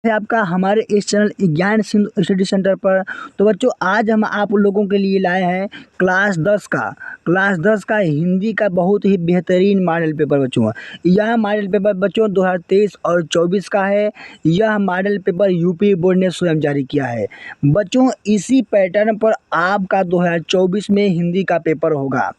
है आपका हमारे इस चैनल ज्ञान सिंधु स्टडी सेंटर पर। तो बच्चों आज हम आप लोगों के लिए लाए हैं क्लास 10 का हिंदी का बहुत ही बेहतरीन मॉडल पेपर बच्चों। यह मॉडल पेपर बच्चों 2023 और 24 का है। यह मॉडल पेपर यूपी बोर्ड ने स्वयं जारी किया है बच्चों। इसी पैटर्न पर आपका 2024 में हिंदी का पेपर होगा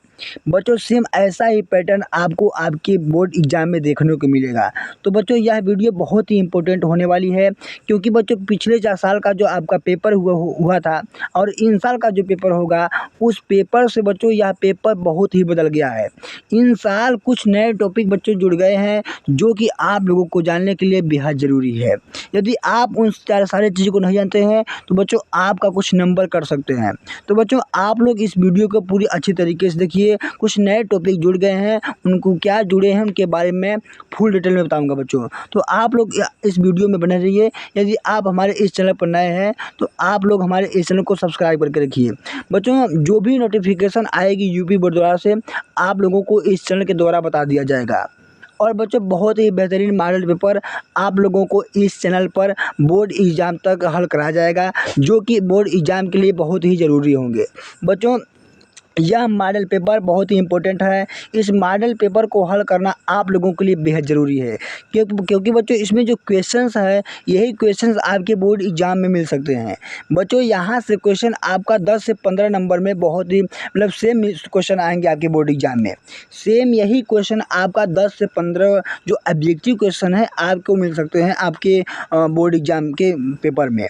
बच्चों। सेम ऐसा ही पैटर्न आपको आपके बोर्ड एग्जाम में देखने को मिलेगा। तो बच्चों यह वीडियो बहुत ही इंपॉर्टेंट होने वाली है, क्योंकि बच्चों पिछले 4 साल का जो आपका पेपर हुआ था और इन साल का जो पेपर होगा, उस पेपर से बच्चों यह पेपर बहुत ही बदल गया है। इन साल कुछ नए टॉपिक बच्चों जुड़ गए हैं, जो कि आप लोगों को जानने के लिए बेहद ज़रूरी है। यदि आप उन सारे चीज़ों को नहीं जानते हैं तो बच्चों आपका कुछ नंबर कर सकते हैं। तो बच्चों आप लोग इस वीडियो को पूरी अच्छी तरीके से देखिए। कुछ नए टॉपिक जुड़ गए हैं, उनको क्या जुड़े हैं उनके बारे में फुल डिटेल में बताऊंगा बच्चों। तो आप लोग इस वीडियो में बने रहिए। यदि आप हमारे इस चैनल पर नए हैं तो आप लोग हमारे इस चैनल को सब्सक्राइब करके रखिए बच्चों। जो भी नोटिफिकेशन आएगी यूपी बोर्ड द्वारा से, आप लोगों को इस चैनल के द्वारा बता दिया जाएगा। और बच्चों बहुत ही बेहतरीन मॉडल पेपर आप लोगों को इस चैनल पर बोर्ड एग्ज़ाम तक हल कराया जाएगा, जो कि बोर्ड एग्ज़ाम के लिए बहुत ही ज़रूरी होंगे बच्चों। यह मॉडल पेपर बहुत ही इम्पोर्टेंट है। इस मॉडल पेपर को हल करना आप लोगों के लिए बेहद ज़रूरी है, क्योंकि बच्चों इसमें जो क्वेश्चंस है, यही क्वेश्चंस आपके बोर्ड एग्जाम में मिल सकते हैं बच्चों। यहाँ से क्वेश्चन आपका 10 से 15 नंबर में बहुत ही मतलब सेम क्वेश्चन आएंगे आपके बोर्ड एग्जाम में। सेम यही क्वेश्चन आपका 10 से 15 जो ऑब्जेक्टिव क्वेश्चन है आपको मिल सकते हैं आपके बोर्ड एग्जाम के पेपर में।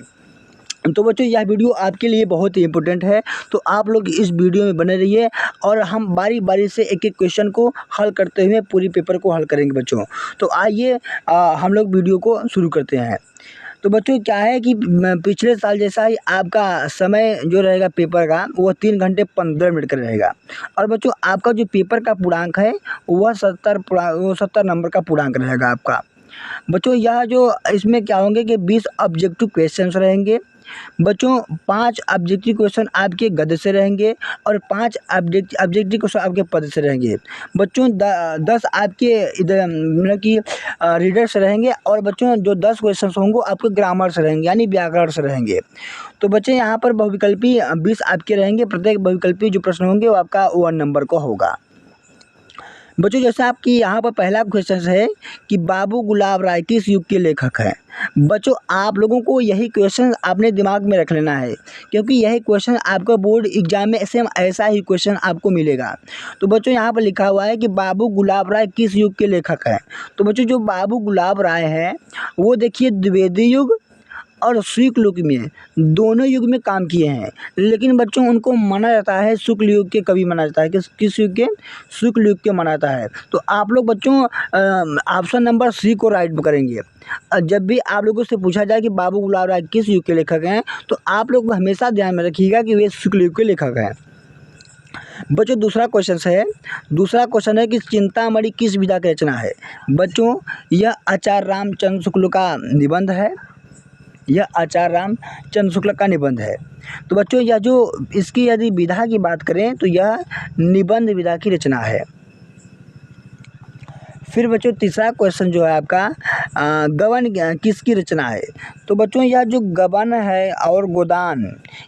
तो बच्चों यह वीडियो आपके लिए बहुत ही इम्पोर्टेंट है, तो आप लोग इस वीडियो में बने रहिए और हम बारी बारी से एक एक क्वेश्चन को हल करते हुए पूरी पेपर को हल करेंगे बच्चों। तो आइए हम लोग वीडियो को शुरू करते हैं। तो बच्चों क्या है कि पिछले साल जैसा ही आपका समय जो रहेगा पेपर का, वो 3 घंटे 15 मिनट का रहेगा। और बच्चों आपका जो पेपर का पूर्णांक है वह 70 नंबर का पूर्णांक रहेगा आपका बच्चों। यह जो इसमें क्या होंगे कि 20 ऑब्जेक्टिव क्वेश्चंस रहेंगे बच्चों। 5 ऑब्जेक्टिव क्वेश्चन आपके गद्य से रहेंगे और 5 ऑब्जेक्टिव क्वेश्चन आपके पद से रहेंगे बच्चों। 10 आपके इधर मतलब कि रीडर से रहेंगे, और बच्चों जो 10 क्वेश्चन होंगे आपके ग्रामर से रहेंगे, यानी व्याकरण से रहेंगे। तो बच्चे यहाँ पर बहुविकल्पी 20 आपके रहेंगे। प्रत्येक बहुविकल्पी जो प्रश्न होंगे वो आपका 1 नंबर का होगा बच्चों। जैसे आपकी यहाँ पर पहला क्वेश्चन है कि बाबू गुलाब राय किस युग के लेखक हैं बच्चों। आप लोगों को यही क्वेश्चन अपने दिमाग में रख लेना है, क्योंकि यही क्वेश्चन आपका बोर्ड एग्जाम में सेम ऐसा ही क्वेश्चन आपको मिलेगा। तो बच्चों यहाँ पर लिखा हुआ है कि बाबू गुलाब राय किस युग के लेखक हैं। तो बच्चों जो बाबू गुलाब राय हैं वो देखिए द्विवेदी युग और शुक्ल युग में, दोनों युग में काम किए हैं, लेकिन बच्चों उनको माना जाता है शुक्ल युग के कवि माना जाता है। किस युग के? शुक्ल युग के माना जाता है। तो आप लोग बच्चों ऑप्शन नंबर सी को राइट करेंगे। जब भी आप लोगों से पूछा जाए कि बाबू गुलाब राय किस युग के लेखक हैं, तो आप लोग हमेशा ध्यान में रखिएगा कि वे शुक्ल युग के लेखक हैं बच्चों। दूसरा क्वेश्चन है कि चिंतामणि किस विधा की रचना है बच्चों। यह आचार्य रामचंद्र शुक्ल का निबंध है। यह आचार्य रामचंद्र शुक्ल का निबंध है। तो बच्चों यह जो इसकी यदि विधा की बात करें तो यह निबंध विधा की रचना है। फिर बच्चों तीसरा क्वेश्चन जो है आपका गबन किसकी रचना है। तो बच्चों यह जो गबन है और गोदान,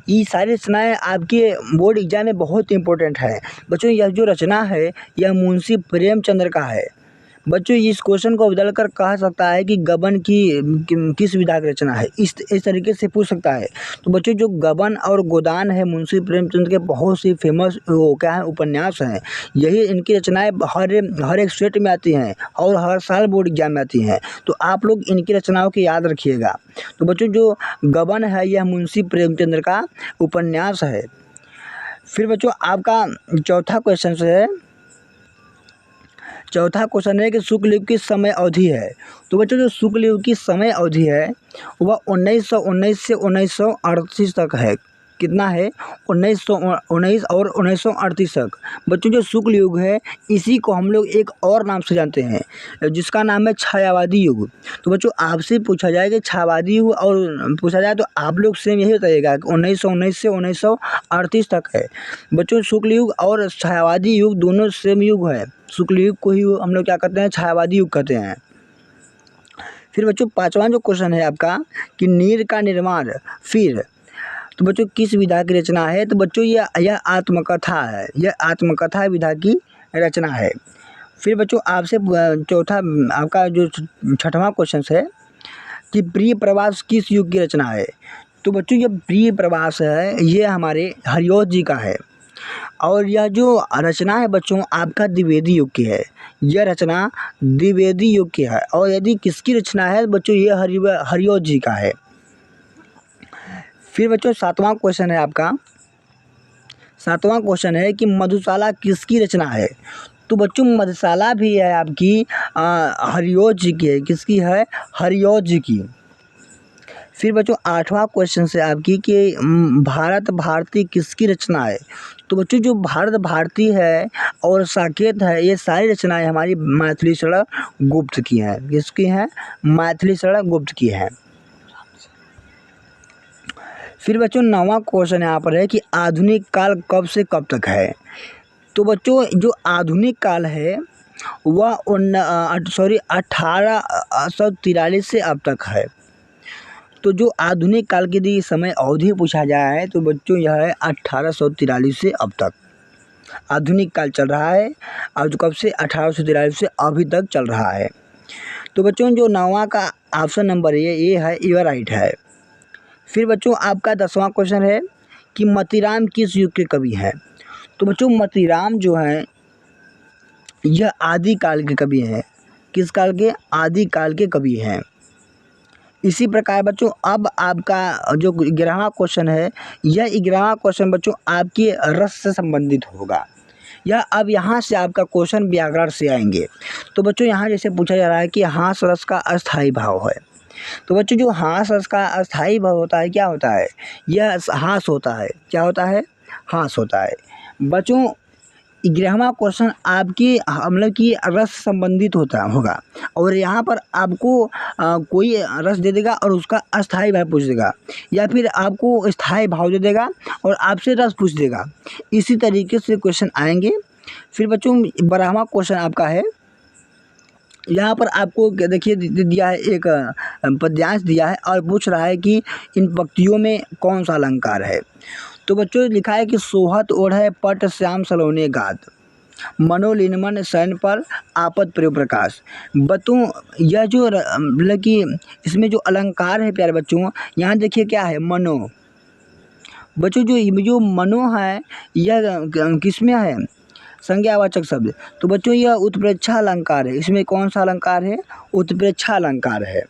ये सारी रचनाएं आपके बोर्ड एग्जाम में बहुत इंपॉर्टेंट है बच्चों। यह जो रचना है यह मुंशी प्रेमचंद्र का है बच्चों। इस क्वेश्चन को बदल कर कहा सकता है कि गबन की किस विधा की रचना है, इस तरीके से पूछ सकता है। तो बच्चों जो गबन और गोदान है मुंशी प्रेमचंद्र के बहुत सी फेमस वो क्या है उपन्यास हैं। यही इनकी रचनाएं हर एक स्टेट में आती हैं और हर साल बोर्ड एग्जाम में आती हैं। तो आप लोग इनकी रचनाओं की याद रखिएगा। तो बच्चों जो गबन है यह मुंशी प्रेमचंद्र का उपन्यास है। फिर बच्चों आपका चौथा क्वेश्चन है कि शुक्ल युग की समय अवधि है। तो बच्चों जो शुक्ल युग की समय अवधि है वह 1919 से 1938 तक है। कितना है? 1919 और 1938 तक बच्चों। जो शुक्ल युग है इसी को हम लोग एक और नाम से जानते हैं, जिसका नाम है छायावादी युग। तो बच्चों आपसे पूछा जाए कि छायावादी युग और पूछा जाए तो आप लोग सेम यही बताइएगा कि 1919 से 1938 तक है बच्चों। शुक्ल युग और छायावादी युग दोनों सेम युग है। शुक्ल युग को ही हम लोग क्या कहते हैं? छायावादी युग कहते हैं। फिर बच्चों 5वां जो क्वेश्चन है आपका कि नीर का निर्माण फिर, तो बच्चों किस विधा की रचना है? तो बच्चों यह आत्मकथा है, यह आत्मकथा विधा की रचना है। फिर बच्चों आपसे चौथा आपका जो 6वां क्वेश्चन है कि प्रिय प्रवास किस युग की रचना है? तो बच्चों ये प्रिय प्रवास है ये हमारे हरिऔध जी का है, और यह जो रचना है बच्चों आपका द्विवेदी युग की है। यह रचना द्विवेदी युग की है, और यदि किसकी रचना है बच्चों ये हरिऔध जी का है। फिर बच्चों 7वां क्वेश्चन है आपका, 7वां क्वेश्चन है कि मधुशाला किसकी रचना है? तो बच्चों मधुशाला भी है आपकी हरिऔध जी की है। किसकी है? हरिऔध जी की। फिर बच्चों 8वां क्वेश्चन से आपकी कि भारत भारती किसकी रचना है? तो बच्चों जो भारत भारती है और साकेत है ये सारी रचनाएं हमारी मैथिली शरण गुप्त की हैं। किसकी हैं? मैथिली शरण गुप्त की हैं। फिर बच्चों 9वां क्वेश्चन यहाँ पर है कि आधुनिक काल कब से कब तक है? तो बच्चों जो आधुनिक काल है वह 1843 से अब तक है। तो जो आधुनिक काल की यदि समय अवधि पूछा जाए है तो बच्चों यह है 1843 से अब तक आधुनिक काल चल रहा है, और कब से? 1843 से अभी तक चल रहा है। तो बच्चों जो 9वां का ऑप्शन नंबर ये है, ये राइट है। फिर बच्चों आपका 10वां क्वेश्चन है कि मतीराम किस युग के कवि हैं? तो बच्चों मतीराम जो हैं यह आदि काल के कवि हैं। किस काल के? आदि काल के कवि हैं। इसी प्रकार बच्चों अब आपका जो 11वां क्वेश्चन है, यह 11वां क्वेश्चन बच्चों आपके रस से संबंधित होगा। यह अब यहाँ से आपका क्वेश्चन व्याकरण से आएंगे। तो बच्चों यहाँ जैसे पूछा जा रहा है कि हास रस का अस्थाई भाव है। तो बच्चों जो हास रस का अस्थाई भाव होता है क्या होता है? यह हास होता है। क्या होता है? हास होता है। बच्चों 11वां क्वेश्चन आपकी मतलब कि रस संबंधित होगा, और यहाँ पर आपको कोई रस दे देगा और उसका अस्थाई भाव पूछ देगा, या फिर आपको स्थाई भाव दे देगा और आपसे रस पूछ देगा। इसी तरीके से क्वेश्चन आएंगे। फिर बच्चों 12वां क्वेश्चन आपका है, यहाँ पर आपको देखिए दिया है एक पद्यांश दिया है और पूछ रहा है कि इन पंक्तियों में कौन सा अलंकार है? तो बच्चों लिखा है कि सोहत ओढ़े पट श्याम सलोने गात, मनोलिनमन शयन पर आपत प्रयोग प्रकाश। बच्चों यह जो मतलब कि इसमें जो अलंकार है प्यारे बच्चों, यहाँ देखिए क्या है? मनो। बच्चों जो मनो है यह किस में है? संज्ञावाचक शब्द। तो बच्चों यह उत्प्रेक्षा अलंकार है। इसमें कौन सा अलंकार है? उत्प्रेक्षा अलंकार है।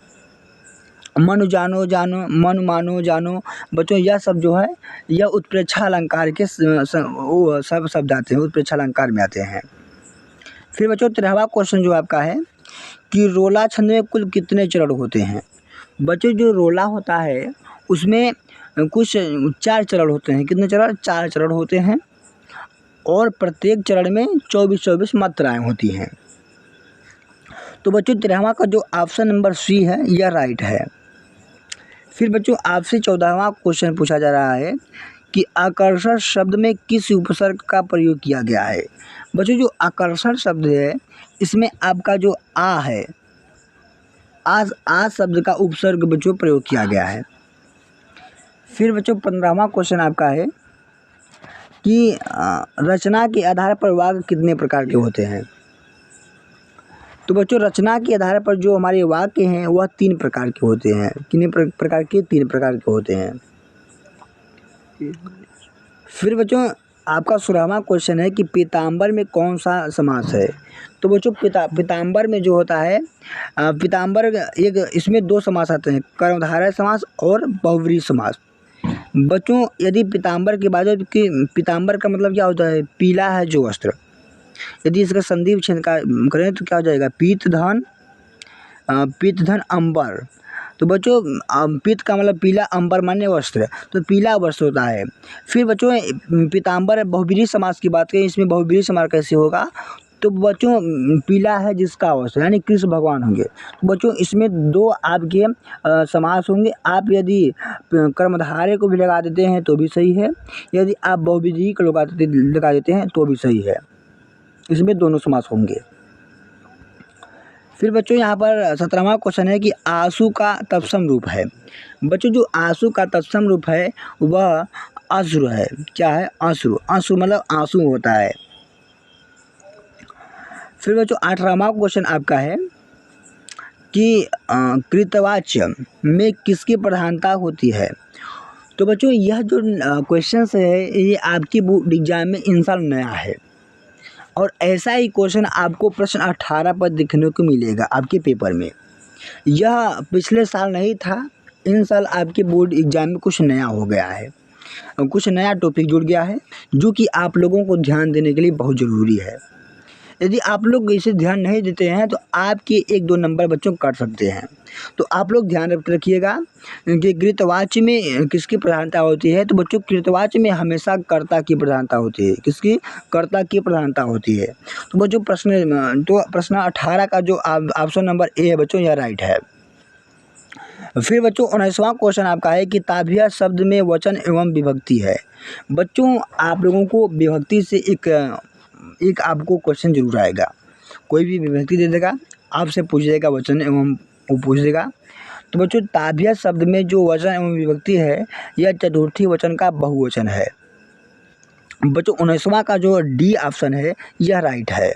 मन जानो जानो, मन मानो जानो, बच्चों यह सब जो है यह उत्प्रेक्षा अलंकार के सब शब्द आते हैं, उत्प्रेक्षा अलंकार में आते हैं। फिर बच्चों 13वां क्वेश्चन जो आपका है कि रोला छंद में कुल कितने चरण होते हैं? बच्चों जो रोला होता है उसमें कुछ 4 चरण होते हैं। कितने चरण? 4 चरण होते हैं, और प्रत्येक चरण में 24-24 मात्राएं होती हैं। तो बच्चों 13वां का जो ऑप्शन नंबर सी है यह राइट है। फिर बच्चों आपसे 14वां क्वेश्चन पूछा जा रहा है कि आकर्षण शब्द में किस उपसर्ग का प्रयोग किया गया है? बच्चों जो आकर्षण शब्द है इसमें आपका जो आ है, आ शब्द का उपसर्ग बच्चों प्रयोग किया गया है। फिर बच्चों 15वां क्वेश्चन आपका है कि रचना के आधार पर वाक्य कितने प्रकार के होते हैं? तो बच्चों रचना के आधार पर जो हमारे वाक्य हैं वह 3 प्रकार के होते हैं। कितने प्रकार के? 3 प्रकार के होते हैं। फिर बच्चों आपका 16वां क्वेश्चन है कि पीताम्बर में कौन सा समास है? तो बच्चों पीताम्बर में जो होता है पीताम्बर एक इसमें 2 समास आते हैं, कर्मधारय समास और बहुव्रीहि समास। बच्चों यदि पीताम्बर की बात हो तो पीताम्बर का मतलब क्या होता है? पीला है जो वस्त्र। यदि इसका संधि विच्छेद करें तो क्या हो जाएगा? पीत धन अंबर। तो बच्चों पीत का मतलब पीला, अंबर माने वस्त्र, तो पीला वस्त्र होता है। फिर बच्चों पीताम्बर बहुव्रीहि समास की बात करें, इसमें बहुव्रीहि समास कैसे होगा? तो बच्चों पीला है जिसका वस्त्र यानी कृष्ण भगवान होंगे। तो बच्चों इसमें 2 आपके समास होंगे। आप यदि कर्मधारय को भी लगा देते हैं तो भी सही है, यदि आप बहुव्रीहि को लगा देते हैं तो भी सही है। इसमें दोनों समास होंगे। फिर बच्चों यहाँ पर 17वां क्वेश्चन है कि आंसू का तत्सम रूप है। बच्चों जो आंसू का तत्सम रूप है वह अश्रु है। क्या है? अश्रु। अश्रु मतलब आंसू होता है। फिर बच्चों 18वां क्वेश्चन आपका है कि कृतवाच्य में किसकी प्रधानता होती है। तो बच्चों यह जो क्वेश्चंस है ये आपकी बोर्ड एग्जाम में इन साल नया है और ऐसा ही क्वेश्चन आपको प्रश्न 18 पर देखने को मिलेगा आपके पेपर में। यह पिछले साल नहीं था, इन साल आपके बोर्ड एग्जाम में कुछ नया हो गया है, कुछ नया टॉपिक जुड़ गया है जो कि आप लोगों को ध्यान देने के लिए बहुत ज़रूरी है। यदि आप लोग इसे ध्यान नहीं देते हैं तो आपके 1-2 नंबर बच्चों कट सकते हैं। तो आप लोग ध्यान रखिएगा कि कृतवाच्य में किसकी प्रधानता होती है। तो बच्चों कृतवाच्य में हमेशा कर्ता की प्रधानता होती है। किसकी? कर्ता की प्रधानता होती है। तो बच्चों प्रश्न 18 का जो ऑप्शन नंबर ए है बच्चों, यह राइट है। फिर बच्चों 19वां क्वेश्चन आपका है कि ताबिया शब्द में वचन एवं विभक्ति है। बच्चों आप लोगों को विभक्ति से एक आपको क्वेश्चन जरूर आएगा। कोई भी विभक्ति दे देगा, आपसे पूछ देगा वचन एवं वो पूछ देगा। तो बच्चों ताबिया शब्द में जो वचन एवं विभक्ति है यह चतुर्थी वचन का बहुवचन है। बच्चों 19वां का जो डी ऑप्शन है यह राइट है।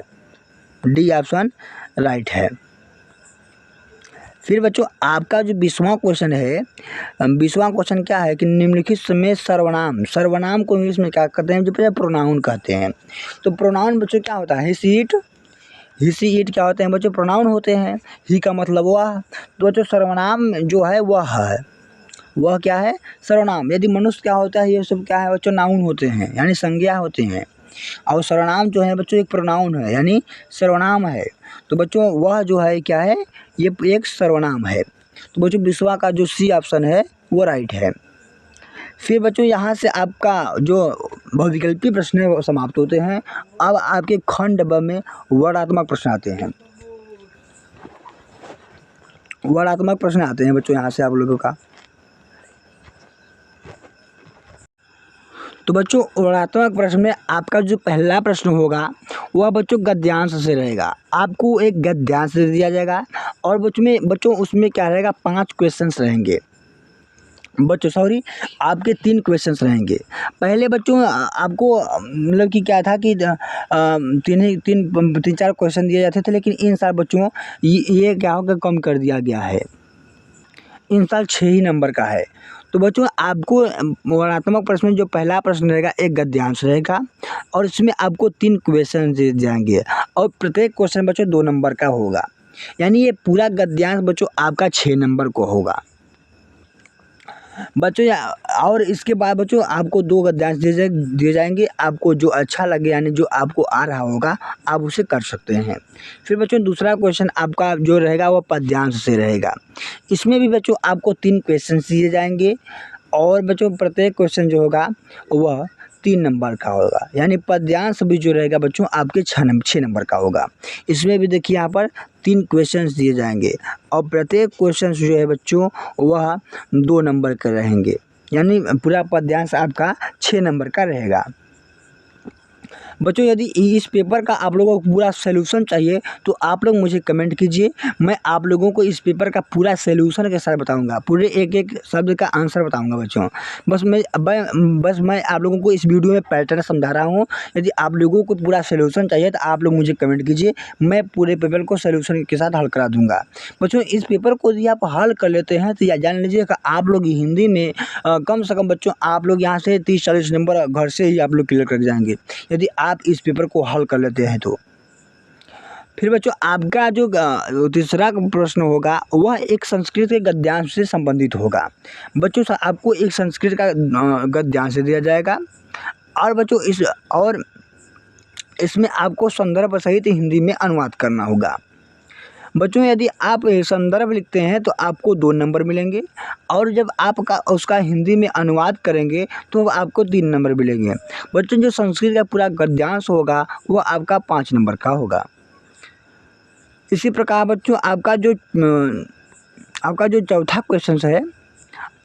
डी ऑप्शन राइट है। फिर बच्चों आपका जो 20वां क्वेश्चन है, 20वां क्वेश्चन क्या है कि निम्नलिखित में सर्वनाम को इंग्लिश में क्या कहते हैं? जो प्रोनाउन कहते हैं। तो प्रोनाउन बच्चों क्या होता है? ही सी इट क्या होते हैं बच्चों? प्रोनाउन होते हैं। ही का मतलब वह। तो बच्चों सर्वनाम जो है वह है, वह क्या है? सर्वनाम। यदि मनुष्य क्या होता है? ये सब क्या है बच्चों? नाउन होते हैं, यानी संज्ञा होते हैं। और सर्वनाम जो है बच्चों एक प्रोनाउन है, यानी सर्वनाम है। तो बच्चों वह जो है क्या है? ये एक सर्वनाम है। तो बच्चों 20वां का जो सी ऑप्शन है वो राइट है। फिर बच्चों यहाँ से आपका जो बहुविकल्पी प्रश्न है वो समाप्त होते हैं। अब आपके खंड ब में वर्णात्मक प्रश्न आते हैं। वर्णात्मक प्रश्न आते हैं बच्चों यहाँ से आप लोगों का। तो बच्चों वर्णात्मक प्रश्न में आपका जो पहला प्रश्न होगा वह बच्चों गद्यांश से रहेगा। आपको एक गद्यांश दे दिया जाएगा और बच्चों उसमें क्या रहेगा? 5 क्वेश्चंस रहेंगे बच्चों, आपके 3 क्वेश्चंस रहेंगे। पहले बच्चों आपको मतलब कि क्या था कि 3-4 क्वेश्चन दिए जाते थे, लेकिन इन साल बच्चों ये क्या होगा? कम कर दिया गया है। इन साल 6 ही नंबर का है। तो बच्चों आपको वर्णात्मक प्रश्न में जो पहला प्रश्न रहेगा एक गद्यांश रहेगा और इसमें आपको 3 क्वेश्चन दिए जाएंगे और प्रत्येक क्वेश्चन बच्चों 2 नंबर का होगा। यानी ये पूरा गद्यांश बच्चों आपका 6 नंबर को होगा बच्चों। और इसके बाद बच्चों आपको 2 गद्यांश दिए जाएंगे। आपको जो अच्छा लगे, यानी जो आपको आ रहा होगा, आप उसे कर सकते हैं। फिर बच्चों दूसरा क्वेश्चन आपका जो रहेगा वह पद्यांश से रहेगा। इसमें भी बच्चों आपको 3 क्वेश्चन दिए जाएंगे और बच्चों प्रत्येक क्वेश्चन जो होगा वह 3 नंबर का होगा। यानी पद्यांश भी जो रहेगा बच्चों आपके 6 नंबर का होगा। इसमें भी देखिए यहाँ पर 3 क्वेश्चंस दिए जाएंगे और प्रत्येक क्वेश्चन जो है बच्चों वह 2 नंबर के रहेंगे। यानी पूरा पद्यांश आपका 6 नंबर का रहेगा। बच्चों यदि इस पेपर का आप लोगों को पूरा सॉल्यूशन चाहिए तो आप लोग मुझे कमेंट कीजिए। मैं आप लोगों को इस पेपर का पूरा सॉल्यूशन के साथ बताऊंगा, पूरे एक शब्द का आंसर बताऊंगा बच्चों। बस मैं आप लोगों को इस वीडियो में पैटर्न समझा रहा हूँ। यदि आप लोगों को पूरा सॉल्यूशन चाहिए तो आप लोग मुझे कमेंट कीजिए, मैं पूरे पेपर को सॉल्यूशन के साथ हल करा दूंगा। बच्चों इस पेपर को यदि आप हल कर लेते हैं तो जान लीजिए कि आप लोग हिंदी में कम से कम बच्चों आप लोग यहाँ से 30-40 नंबर घर से ही आप लोग क्लियर कर जाएंगे यदि आप इस पेपर को हल कर लेते हैं तो। फिर बच्चों आपका जो तीसरा प्रश्न होगा वह एक संस्कृत के गद्यांश से संबंधित होगा। बच्चों आपको एक संस्कृत का गद्यांश दिया जाएगा और बच्चों इसमें आपको संदर्भ सहित हिंदी में अनुवाद करना होगा। बच्चों यदि आप संदर्भ लिखते हैं तो आपको 2 नंबर मिलेंगे और जब आपका उसका हिंदी में अनुवाद करेंगे तो आपको 3 नंबर मिलेंगे। बच्चों जो संस्कृत का पूरा गद्यांश होगा वो आपका 5 नंबर का होगा। इसी प्रकार बच्चों आपका जो चौथा क्वेश्चन है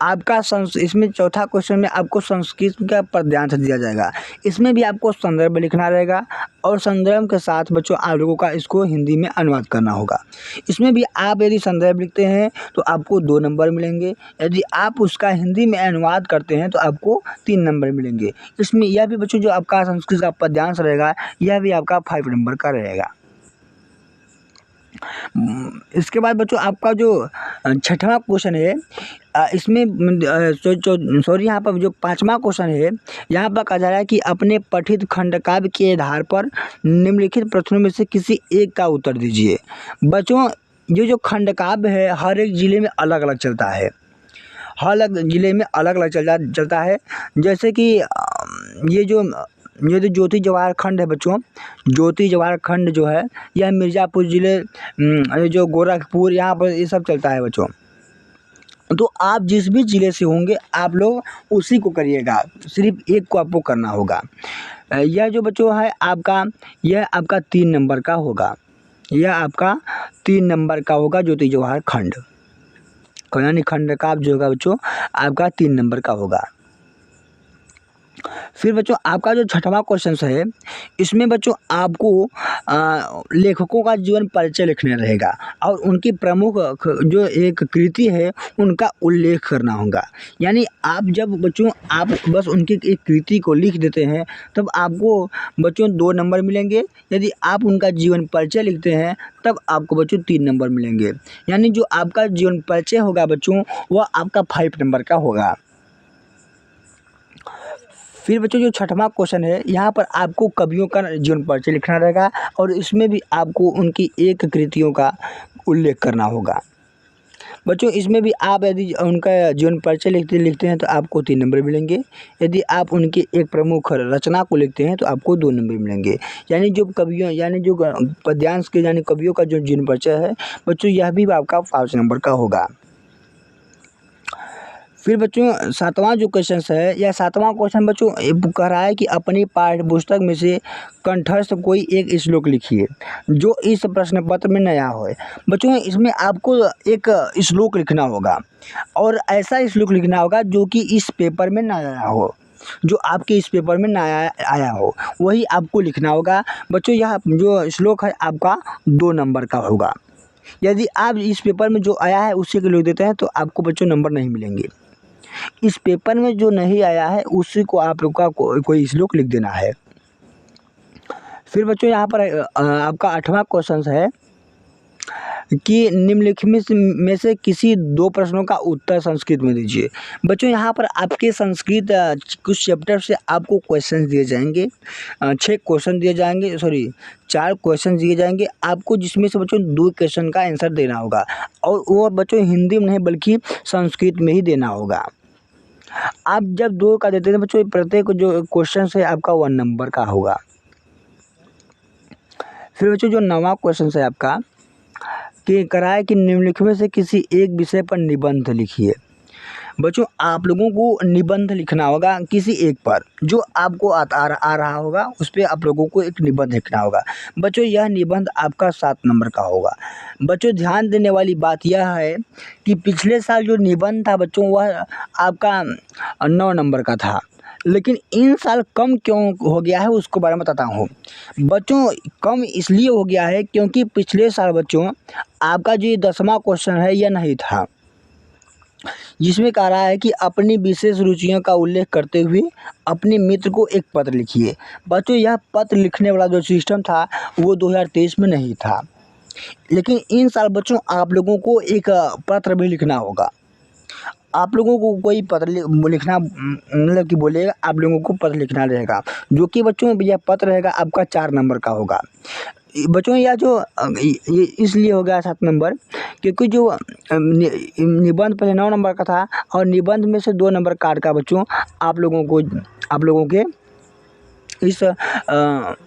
आपका इसमें चौथा क्वेश्चन में आपको संस्कृत का पद्यांश दिया जाएगा। इसमें भी आपको संदर्भ लिखना रहेगा और संदर्भ के साथ बच्चों आप लोगों का इसको हिंदी में अनुवाद करना होगा। इसमें भी आप यदि संदर्भ लिखते हैं तो आपको 2 नंबर मिलेंगे, यदि आप उसका हिंदी में अनुवाद करते हैं तो आपको 3 नंबर मिलेंगे। इसमें यह भी बच्चों जो आपका संस्कृत का पद्यांश रहेगा यह भी आपका 5 नंबर का रहेगा। इसके बाद बच्चों आपका जो छठवां क्वेश्चन है इसमें सॉरी यहाँ पर जो 5वां क्वेश्चन है यहाँ पर कहा जा रहा है कि अपने पठित खंडकाव्य के आधार पर निम्नलिखित प्रश्नों में से किसी एक का उत्तर दीजिए। बच्चों ये जो खंडकाव्य है हर एक ज़िले में अलग अलग चलता है, हर अलग ज़िले में अलग अलग चलता है। जैसे कि ये जो ज्योति जवाहर खंड है बच्चों, ज्योति जवाहर खंड जो है यह मिर्ज़ापुर ज़िले जो गोरखपुर यहाँ पर ये सब चलता है बच्चों। तो आप जिस भी ज़िले से होंगे आप लोग उसी को करिएगा, सिर्फ एक को आपको करना होगा। यह जो बच्चों है आपका यह आपका 3 नंबर का होगा, यह आपका 3 नंबर का होगा ज्योति जवाहर खंड, यानी खंड का जो होगा बच्चों आपका 3 नंबर का होगा। फिर बच्चों आपका जो छठवां क्वेश्चन है इसमें बच्चों आपको लेखकों का जीवन परिचय लिखना रहेगा और उनकी प्रमुख जो एक कृति है उनका उल्लेख करना होगा। यानी आप जब बच्चों आप बस उनकी एक कृति को लिख देते हैं तब आपको बच्चों 2 नंबर मिलेंगे, यदि आप उनका जीवन परिचय लिखते हैं तब आपको बच्चों 3 नंबर मिलेंगे। यानी जो आपका जीवन परिचय होगा बच्चों वह आपका 5 नंबर का होगा। फिर बच्चों जो छठवां क्वेश्चन है यहाँ पर आपको कवियों का जीवन परिचय लिखना रहेगा और इसमें भी आपको उनकी एक कृतियों का उल्लेख करना होगा। बच्चों इसमें भी आप यदि उनका जीवन परिचय लिखते हैं तो आपको 3 नंबर मिलेंगे, यदि आप उनकी एक प्रमुख रचना को लिखते हैं तो आपको 2 नंबर मिलेंगे। यानी जो कवियों यानी जो पद्यांश के यानी कवियों का जो जीवन परिचय है बच्चों यह भी आपका 5 नंबर का होगा। फिर बच्चों 7वां जो क्वेश्चन है यह 7वां क्वेश्चन बच्चों कह रहा है कि अपनी पाठ्य पुस्तक में से कंठस्थ कोई एक श्लोक लिखिए जो इस प्रश्न पत्र में नया हो। बच्चों इसमें आपको एक श्लोक लिखना होगा और ऐसा श्लोक लिखना होगा जो कि इस पेपर में ना आया हो, जो आपके इस पेपर में ना आया हो वही आपको लिखना होगा। बच्चों यह जो श्लोक है आपका 2 नंबर का होगा। यदि आप इस पेपर में जो आया है उसी को लिख देते हैं तो आपको बच्चों नंबर नहीं मिलेंगे। इस पेपर में जो नहीं आया है उसी को आप लोग का कोई श्लोक लिख देना है। फिर बच्चों यहाँ पर आपका 8वां क्वेश्चन है कि निम्नलिखित में से किसी 2 प्रश्नों का उत्तर संस्कृत में दीजिए। बच्चों यहाँ पर आपके संस्कृत कुछ चैप्टर से आपको क्वेश्चन दिए जाएंगे, 6 क्वेश्चन दिए जाएंगे, 4 क्वेश्चन दिए जाएंगे आपको, जिसमें से बच्चों 2 क्वेश्चन का आंसर देना होगा और वो बच्चों हिंदी में नहीं बल्कि संस्कृत में ही देना होगा। आप जब 2 का देते हैं बच्चों प्रत्येक जो क्वेश्चन है आपका 1 नंबर का होगा। फिर बच्चों जो 9वां क्वेश्चन है आपका कि कराए कि निम्नलिखित में से किसी एक विषय पर निबंध लिखिए। बच्चों आप लोगों को निबंध लिखना होगा किसी एक पर जो आपको आ रहा होगा उस पर आप लोगों को एक निबंध लिखना होगा। बच्चों यह निबंध आपका 7 नंबर का होगा। बच्चों ध्यान देने वाली बात यह है कि पिछले साल जो निबंध था बच्चों वह आपका 9 नंबर का था, लेकिन इन साल कम क्यों हो गया है उसको बारे में बताता हूँ। बच्चों कम इसलिए हो गया है क्योंकि पिछले साल बच्चों आपका जो 10वां क्वेश्चन है यह नहीं था, जिसमें कह रहा है कि अपनी विशेष रुचियों का उल्लेख करते हुए अपने मित्र को एक पत्र लिखिए। बच्चों यह पत्र लिखने वाला जो सिस्टम था वो 2023 में नहीं था, लेकिन इन साल बच्चों आप लोगों को एक पत्र भी लिखना होगा। आप लोगों को कोई पत्र लिखना मतलब कि बोलेगा आप लोगों को पत्र लिखना रहेगा, जो कि बच्चों यह पत्र रहेगा आपका 4 नंबर का होगा। बच्चों यह जो ये इसलिए हो गया 7 नंबर क्योंकि जो निबंध पहले 9 नंबर का था और निबंध में से 2 नंबर काट का बच्चों आप लोगों के इस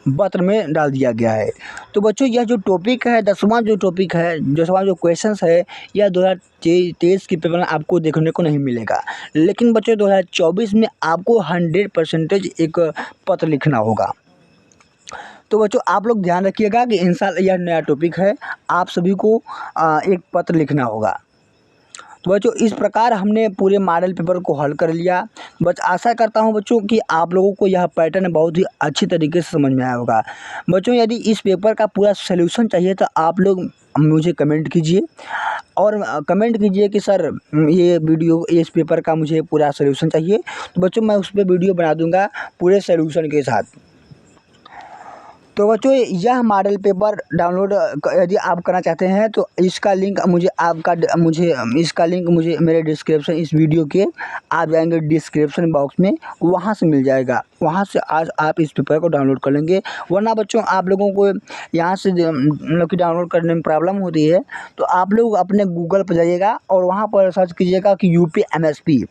पत्र में डाल दिया गया है। तो बच्चों यह जो टॉपिक है 10वां जो टॉपिक है 10वां जो क्वेश्चन है यह 2023 के पेपर में आपको देखने को नहीं मिलेगा, लेकिन बच्चों 2024 में आपको 100% एक पत्र लिखना होगा। तो बच्चों आप लोग ध्यान रखिएगा कि इन साल यह नया टॉपिक है, आप सभी को एक पत्र लिखना होगा। तो बच्चों इस प्रकार हमने पूरे मॉडल पेपर को हल कर लिया। बस आशा करता हूँ बच्चों कि आप लोगों को यह पैटर्न बहुत ही अच्छी तरीके से समझ में आया होगा। बच्चों यदि इस पेपर का पूरा सलूशन चाहिए तो आप लोग मुझे कमेंट कीजिए और कमेंट कीजिए कि सर ये वीडियो इस पेपर का मुझे पूरा सलूशन चाहिए, तो बच्चों मैं उस पर वीडियो बना दूंगा पूरे सलूशन के साथ। तो बच्चों यह मॉडल पेपर डाउनलोड यदि आप करना चाहते हैं तो इसका लिंक मुझे मेरे डिस्क्रिप्शन इस वीडियो के आप जाएंगे डिस्क्रिप्शन बॉक्स में, वहां से मिल जाएगा। वहां से आज आप इस पेपर को डाउनलोड कर लेंगे। वरना बच्चों आप लोगों को यहाँ से मतलब कि डाउनलोड करने में प्रॉब्लम होती है, तो आप लोग अपने गूगल पर जाइएगा और वहाँ पर सर्च कीजिएगा कि UPMSP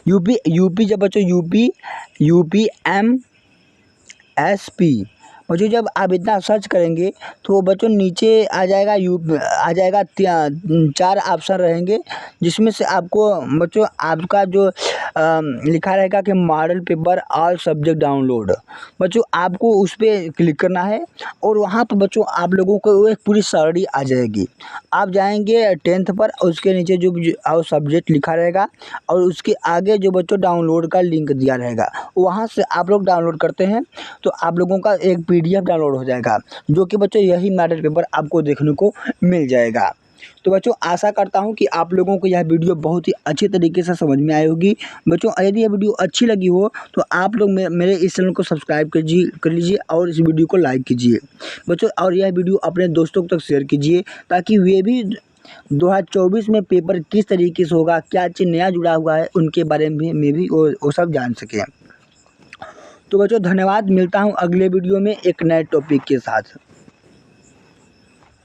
यूपी जब बच्चों UPMSP बच्चों जब आप इतना सर्च करेंगे तो बच्चों नीचे आ जाएगा 4 ऑप्शन रहेंगे, जिसमें से आपको बच्चों आपका जो लिखा रहेगा कि model paper all subject download. बच्चों आपको उस पर क्लिक करना है और वहाँ पर बच्चों आप लोगों को एक पूरी सारणी आ जाएगी। आप जाएंगे 10th पर, उसके नीचे जो ऑल सब्जेक्ट लिखा रहेगा और उसके आगे जो बच्चों डाउनलोड का लिंक दिया रहेगा, वहाँ से आप लोग डाउनलोड करते हैं तो आप लोगों का एक PDF डाउनलोड हो जाएगा, जो कि बच्चों यही मॉडल पेपर आपको देखने को मिल जाएगा। तो बच्चों आशा करता हूं कि आप लोगों को यह वीडियो बहुत ही अच्छी तरीके से समझ में आई होगी। बच्चों यदि यह वीडियो अच्छी लगी हो तो आप लोग मेरे इस चैनल को सब्सक्राइब कर लीजिए और इस वीडियो को लाइक कीजिए बच्चों, और यह वीडियो अपने दोस्तों तक शेयर कीजिए ताकि वे भी 2024 में पेपर किस तरीके से होगा, क्या चीज़ नया जुड़ा हुआ है, उनके बारे में भी वो सब जान सकें। तो बच्चों धन्यवाद, मिलता हूँ अगले वीडियो में एक नए टॉपिक के साथ।